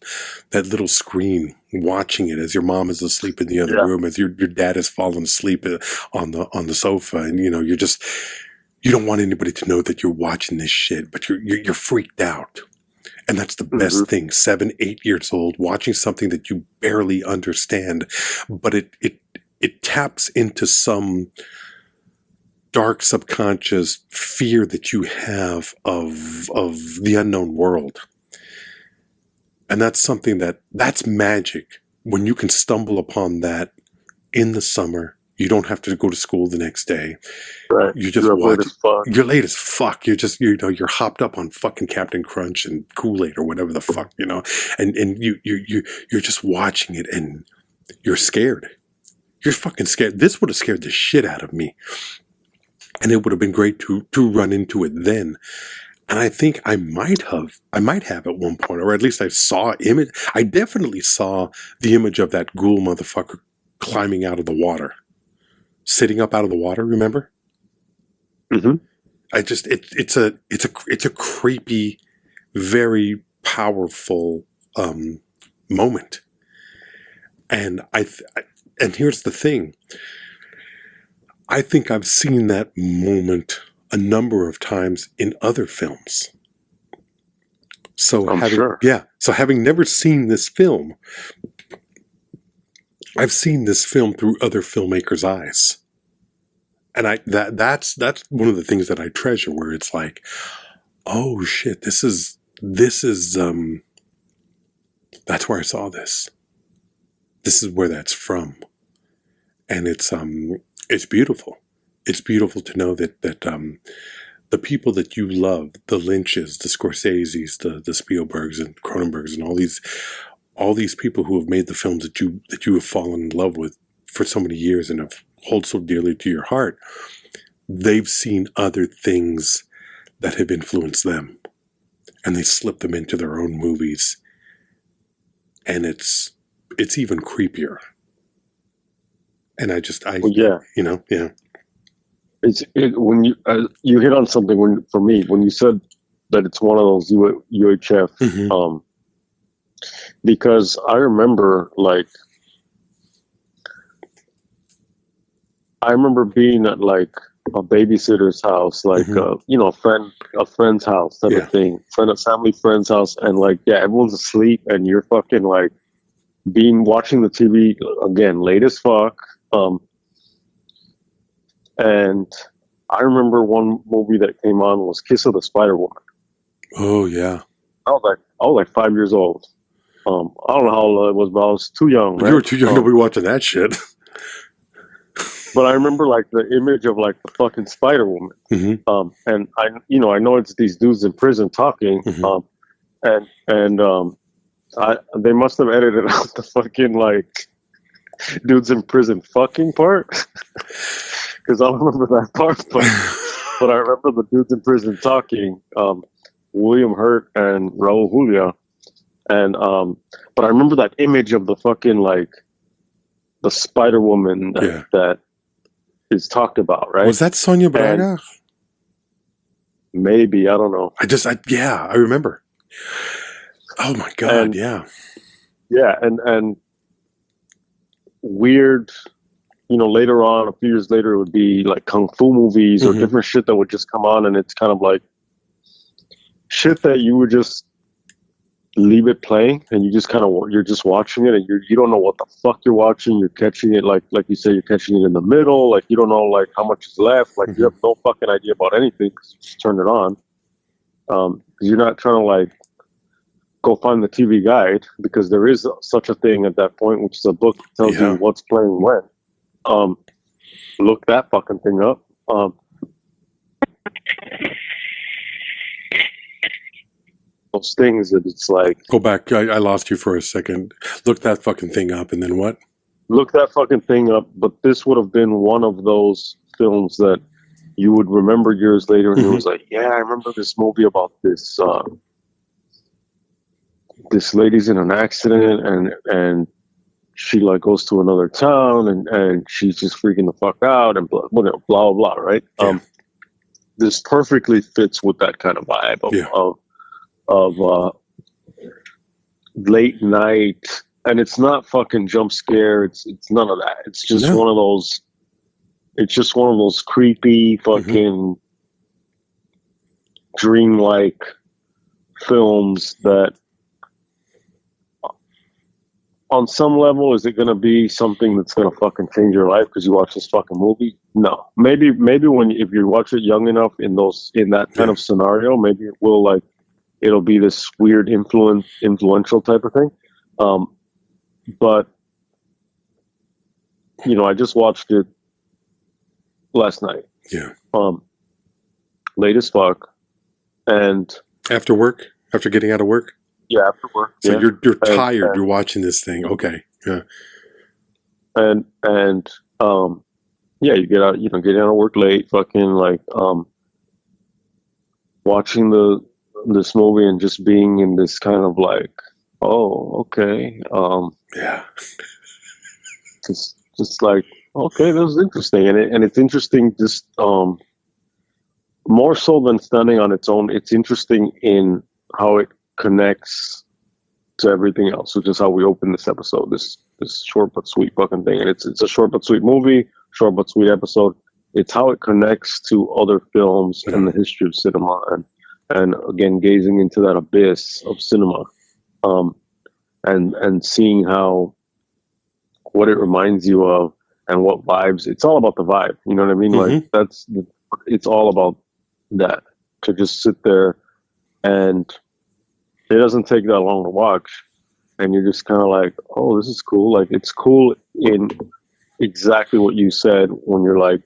little screen, watching it as your mom is asleep in the other room, as your dad has fallen asleep on the sofa, and you don't want anybody to know that you're watching this shit, but you're freaked out. And that's the best thing. 7, 8 years old, watching something that you barely understand, but it taps into some dark subconscious fear that you have of the unknown world. And that's something that's magic when you can stumble upon that in the summer, you don't have to go to school the next day. Right. You just You're watch. late as fuck. You're late as fuck. You're just, you know, you're hopped up on fucking Captain Crunch and Kool-Aid or whatever the fuck, you know, and you're just watching it and you're scared. You're fucking scared. This would have scared the shit out of me. And it would have been great to run into it then. And I think I might have at one point, or at least I saw image. I definitely saw the image of that ghoul motherfucker climbing out of the water, sitting up out of the water. Remember? Mm-hmm. It's a creepy, very powerful moment. And and here's the thing. I think I've seen that moment a number of times in other films. So So having never seen this film, I've seen this film through other filmmakers' eyes. And that's one of the things that I treasure, where it's like, oh shit, this is that's where I saw this. This is where that's from. And it's beautiful. It's beautiful to know that the people that you love, the Lynches, the Scorseses, the Spielbergs and Cronenbergs, and all these people who have made the films that you have fallen in love with for so many years and have hold so dearly to your heart, they've seen other things that have influenced them, and they slip them into their own movies, and it's even creepier. And you know, yeah. When you hit on something for me when you said that it's one of those UHF, Mm-hmm. Because I remember being at like a babysitter's house, like Mm-hmm. you know, a friend's house type of thing, family friend's house, and like everyone's asleep and you're fucking like watching the TV again late as fuck. And I remember one movie that came on was Kiss of the Spider Woman. Oh yeah. I was like 5 years old. I don't know how old I was, but I was too young. Right? You were too young to be watching that shit. But I remember like the image of like the fucking Spider Woman. Mm-hmm. And I know it's these dudes in prison talking. Mm-hmm. They must have edited out the fucking like dudes in prison fucking part. Because I don't remember that part, but I remember the dudes in prison talking, William Hurt and Raul Julia, and but I remember that image of the fucking like the Spider Woman that is talked about, right? Was that Sonia Braga? Maybe, I don't know. I remember. Oh my god, yeah, and weird. You know, later on, a few years later, it would be like kung fu movies or different shit that would just come on, and it's kind of like shit that you would just leave it playing, and you're just watching it, and you don't know what the fuck you're watching. You're catching it like you say, you're catching it in the middle. Like you don't know like how much is left. Like you have no fucking idea about anything because you just turn it on. Because you're not trying to like go find the TV guide, because there is such a thing at that point, which is a book that tells you what's playing when. Look that fucking thing up. Those things that it's like. Go back. I lost you for a second. Look that fucking thing up, and then what? Look that fucking thing up. But this would have been one of those films that you would remember years later, and it was like, yeah, I remember this movie about this. This lady's in an accident, and she like goes to another town, and she's just freaking the fuck out, and blah blah blah, blah, right? Yeah. This perfectly fits with that kind of vibe of late night, and it's not fucking jump scare. It's none of that. It's just one of those. It's just one of those creepy fucking dreamlike films that. On some level, is it going to be something that's going to fucking change your life because you watch this fucking movie? No. Maybe if you watch it young enough in that kind of scenario, maybe it will it'll be this weird influential type of thing. But I just watched it last night. Yeah. Late as fuck, and After work, after getting out of work. yeah, after work. So yeah. you're tired. You're watching this thing. Okay. Yeah. And yeah, you get out of work late, fucking like watching this movie and just being in this kind of like, oh, okay, Yeah. just like, okay, that was interesting, and it's interesting just more so than standing on its own. It's interesting in how it connects to everything else, which is how we open this episode. This short but sweet fucking thing, and it's a short but sweet movie, short but sweet episode. It's how it connects to other films and the history of cinema, and again gazing into that abyss of cinema, and seeing how what it reminds you of and what vibes. It's all about the vibe. You know what I mean? Like it's all about that. To just sit there, and it doesn't take that long to watch, and you're just kind of like, oh, this is cool. Like, it's cool in exactly what you said when you're like,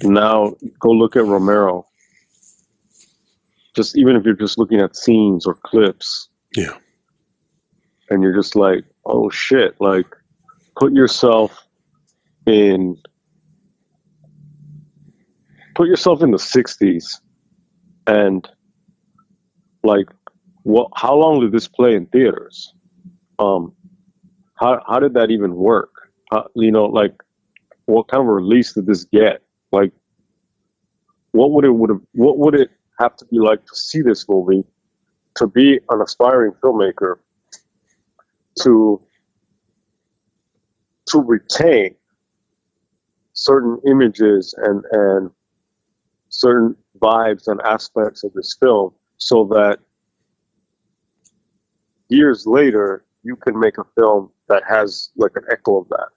now go look at Romero. Just even if you're just looking at scenes or clips. Yeah. And you're just like, oh shit, like put yourself in the 60s, and like, how long did this play in theaters? How did that even work? Like, what kind of release did this get? Like, what would it have to be like to see this movie, to be an aspiring filmmaker, to retain certain images and certain vibes and aspects of this film, so that years later you can make a film that has like an echo of that?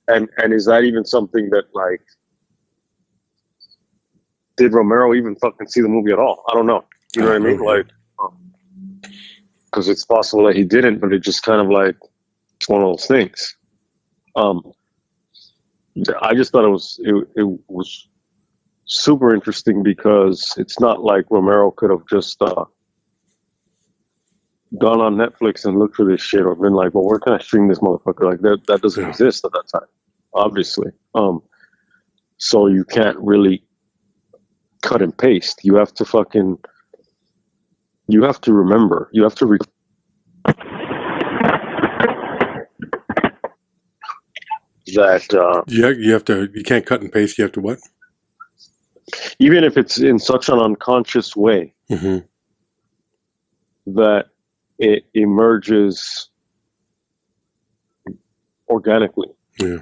And is that even something that, like, did Romero even fucking see the movie at all? I don't know. You know what I mean? Like, because it's possible that he didn't, but it just kind of like, it's one of those things. I just thought it was super interesting, because it's not like Romero could have just gone on Netflix and looked for this shit, or been like, well, where can I stream this motherfucker? Like, that doesn't exist at that time, obviously. So you can't really cut and paste. You have to remember. You have to You can't cut and paste. You have to what? Even if it's in such an unconscious way, that it emerges organically. Yeah.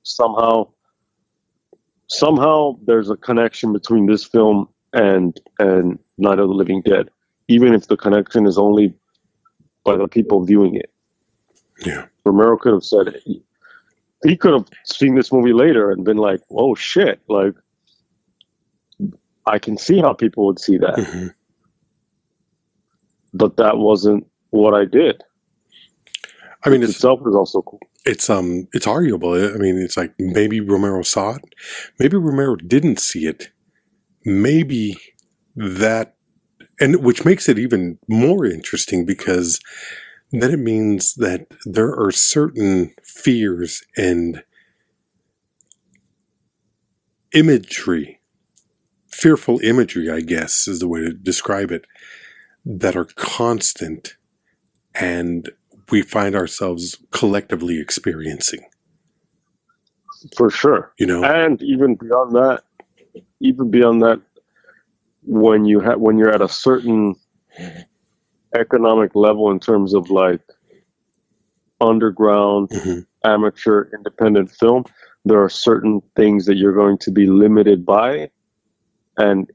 Somehow there's a connection between this film and Night of the Living Dead, even if the connection is only by the people viewing it. Yeah. Romero could have said, he could have seen this movie later and been like, oh shit, like, I can see how people would see that. But that wasn't what I did. I mean, itself is also cool. It's arguable. I mean, it's like, maybe Romero saw it, maybe Romero didn't see it, maybe that, and which makes it even more interesting, because then it means that there are certain fears and imagery, fearful imagery, I guess is the way to describe it, that are constant, and we find ourselves collectively experiencing. For sure. And even beyond that, when you're at a certain economic level in terms of like underground, amateur, independent film, there are certain things that you're going to be limited by, and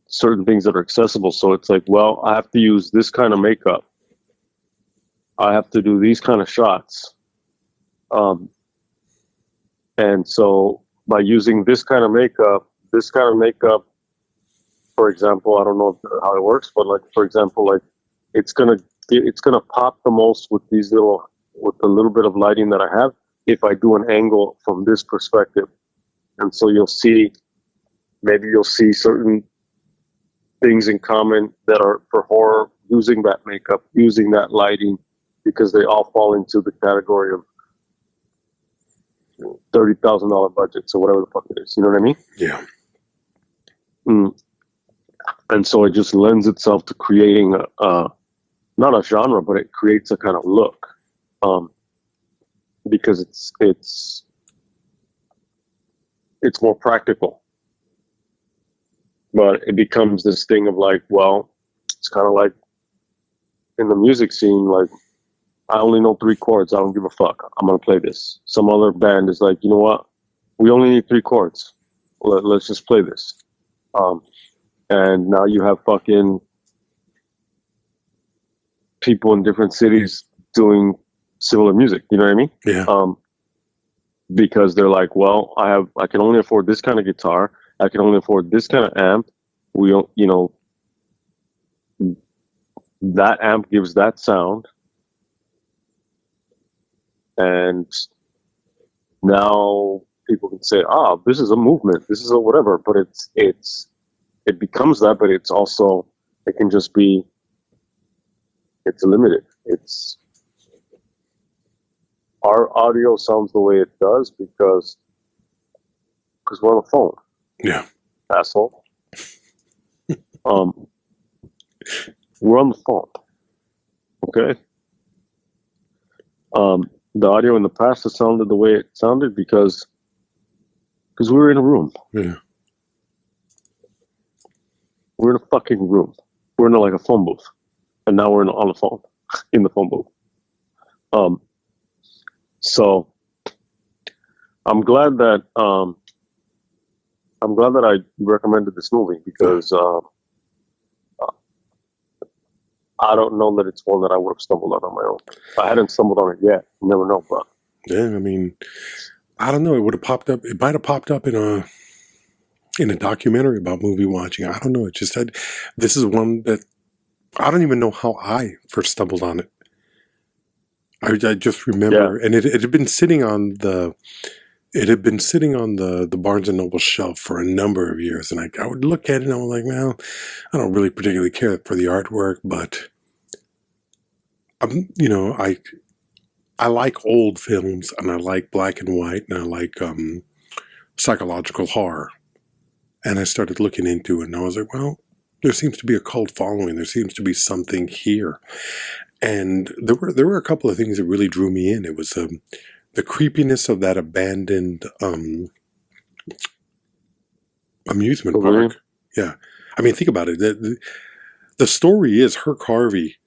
certain things that are accessible. So it's like, well, I have to use this kind of makeup, I have to do these kind of shots, and so by using this kind of makeup, for example, I don't know how it works, but like, for example, like, it's gonna it's gonna pop the most with the little bit of lighting that I have if I do an angle from this perspective. And so you'll see certain things in common that are for horror, using that makeup, using that lighting, because they all fall into the category of $30,000 budgets or whatever the fuck it is. You know what I mean? Yeah. And so it just lends itself to creating not a genre, but it creates a kind of look, because it's more practical. But it becomes this thing of like, well, it's kind of like in the music scene, like, I only know 3 chords. I don't give a fuck. I'm going to play this. Some other band is like, you know what? We only need 3 chords. Let's just play this. And now you have fucking people in different cities doing similar music. You know what I mean? Yeah. Because they're like, well, I can only afford this kind of guitar. I can only afford this kind of amp. We don't, that amp gives that sound. And now people can say, this is a movement. This is a whatever, but it becomes that, but it's also, it can just be, it's limited. Our audio sounds the way it does because we're on the phone. Yeah. Asshole. We're on the phone. Okay. The audio in the past has sounded the way it sounded because we were in a room. Yeah. We're in a fucking room. We're in like a phone booth, and now we're on the phone, in the phone booth. So I'm glad that I recommended this movie because I don't know that it's one that I would have stumbled on my own. I hadn't stumbled on it yet. You never know, but yeah, I mean, I don't know. It would have popped up. It might have popped up in a documentary about movie watching. I don't know. It just had. This is one that I don't even know how I first stumbled on it. I just remember, and it had been sitting on the. It had been sitting on the Barnes & Noble shelf for a number of years, and I would look at it and I was like, well, I don't really particularly care for the artwork, but I like old films, and I like black and white, and I like psychological horror. And I started looking into it, and I was like, well, there seems to be a cult following. There seems to be something here. And there were a couple of things that really drew me in. It was the creepiness of that abandoned amusement park. Yeah. I mean, think about it. The story is Herk Harvey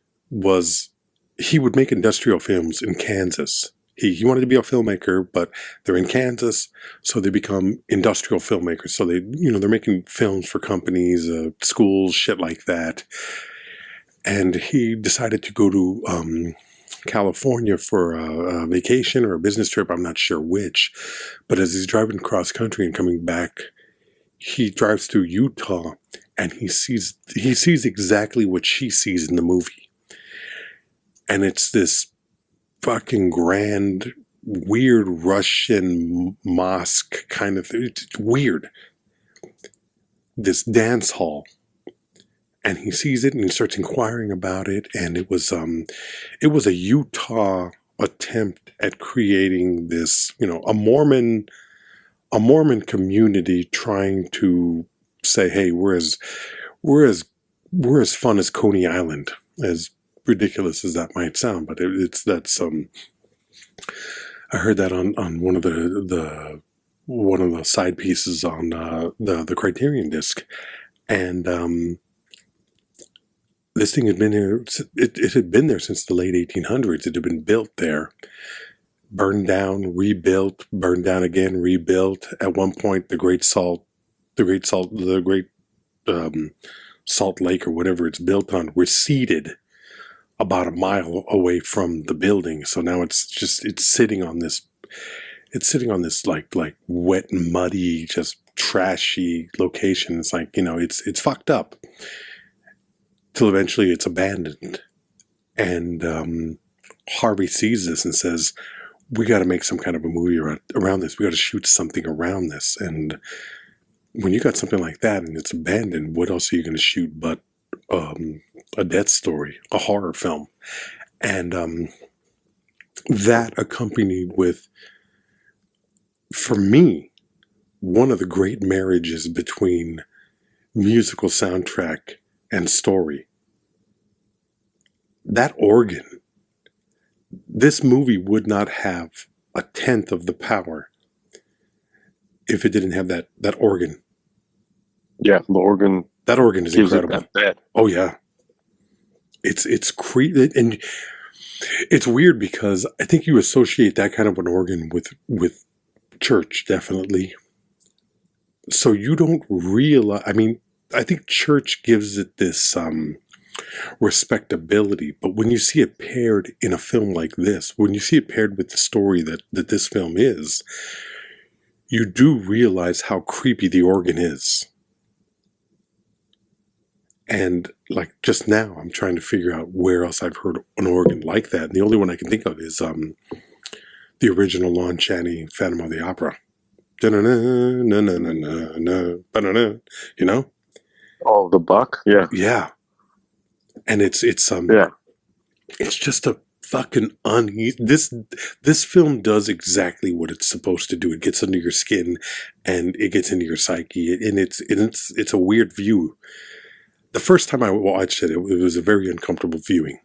he would make industrial films in Kansas. He wanted to be a filmmaker, but they're in Kansas, so they become industrial filmmakers. So they're making films for companies, schools, shit like that. And he decided to go to California for a vacation or a business trip. I'm not sure which, but as he's driving cross country and coming back, he drives through Utah, and he sees exactly what she sees in the movie. And it's this fucking grand, weird Russian mosque kind of thing. It's weird. This dance hall. And he sees it and he starts inquiring about it. And it was a Utah attempt at creating this, a Mormon community trying to say, hey, we're as fun as Coney Island, as ridiculous as that might sound, but I heard that on one of the side pieces on the Criterion disc, and this thing had been here. It had been there since the late 1800s. It had been built there, burned down, rebuilt, burned down again, rebuilt. At one point, the Great Salt Lake or whatever it's built on receded about a mile away from the building. So now it's sitting on this like wet, muddy, just trashy location. It's like, it's fucked up till eventually it's abandoned. And Harvey sees this and says, we got to make some kind of a movie around this. We got to shoot something around this. And when you got something like that and it's abandoned, what else are you going to shoot but a death story, a horror film? And that accompanied with, for me, one of the great marriages between musical soundtrack and story. That organ. This movie would not have a tenth of the power if it didn't have that organ. Yeah, the organ. That organ is incredible. Oh yeah, it's and it's weird because I think you associate that kind of an organ with church, definitely. So you don't realize. I mean, I think church gives it this respectability, but when you see it paired in a film like this, when you see it paired with the story that this film is, you do realize how creepy the organ is. And like just now, I'm trying to figure out where else I've heard an organ like that. And the only one I can think of is the original Lon Chaney Phantom of the Opera. You know? Oh, the Bach? Yeah. Yeah. And it's just a fucking uneasy. This film does exactly what it's supposed to do. It gets under your skin and it gets into your psyche, and it's a weird view. The first time I watched it, it was a very uncomfortable viewing.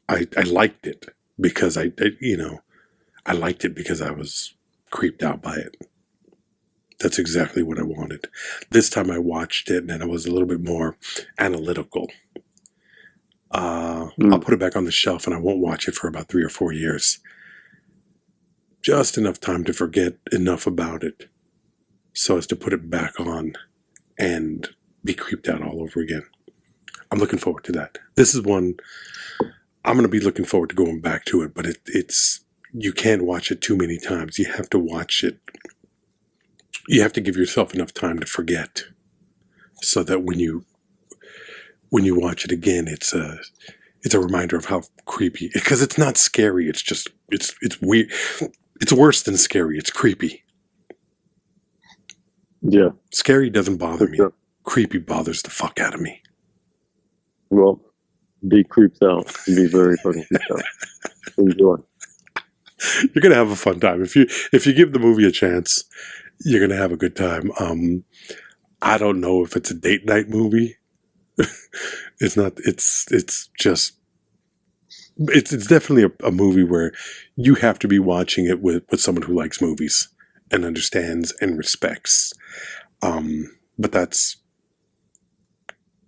I liked it because I liked it because I was creeped out by it. That's exactly what I wanted. This time I watched it and I was a little bit more analytical. I'll put it back on the shelf and I won't watch it for about 3 or 4 years. Just enough time to forget enough about it so as to put it back on and be creeped out all over again. I'm looking forward to that. This is one I'm going to be looking forward to going back to it, but it's you can't watch it too many times. You have to watch it. You have to give yourself enough time to forget so that when you watch it again, it's a reminder of how creepy, because it's not scary. It's just, it's weird. It's worse than scary. It's creepy. Yeah. Scary doesn't bother me. Sure. Creepy bothers the fuck out of me. Well, be creeped out. Be very fucking creeped out. Enjoy. You're going to have a fun time. If you give the movie a chance, you're going to have a good time. I don't know if it's a date night movie. It's not. It's definitely a movie where you have to be watching it with someone who likes movies and understands and respects. But that's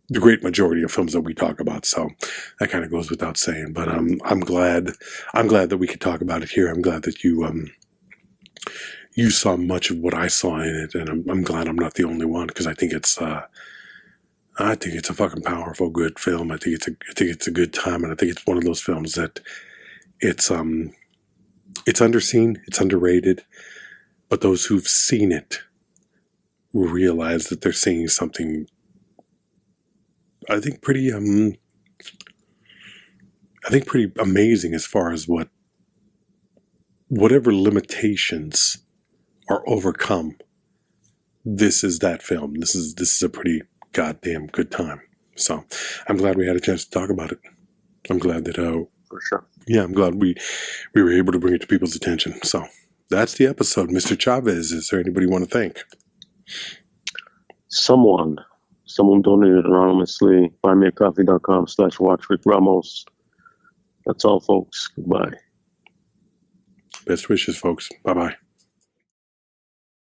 the great majority of films that we talk about, so that kind of goes without saying. But I'm glad that we could talk about it here. I'm glad that you saw much of what I saw in it, and I'm glad I'm not the only one, because I think it's a fucking powerful, good film. I think it's a good time, and I think it's one of those films that it's underseen, it's underrated, but those who've seen it realize that they're seeing something, I think pretty amazing as far as whatever limitations are overcome. This is that film. This is a pretty goddamn good time. So I'm glad we had a chance to talk about it. I'm glad that for sure. Yeah, I'm glad we were able to bring it to people's attention. So that's the episode. Mr. Chavez, is there anybody you want to thank? Someone donated anonymously. buymeacoffee.com/WatchRickRamos. That's all, folks. Goodbye. Best wishes, folks. Bye-bye.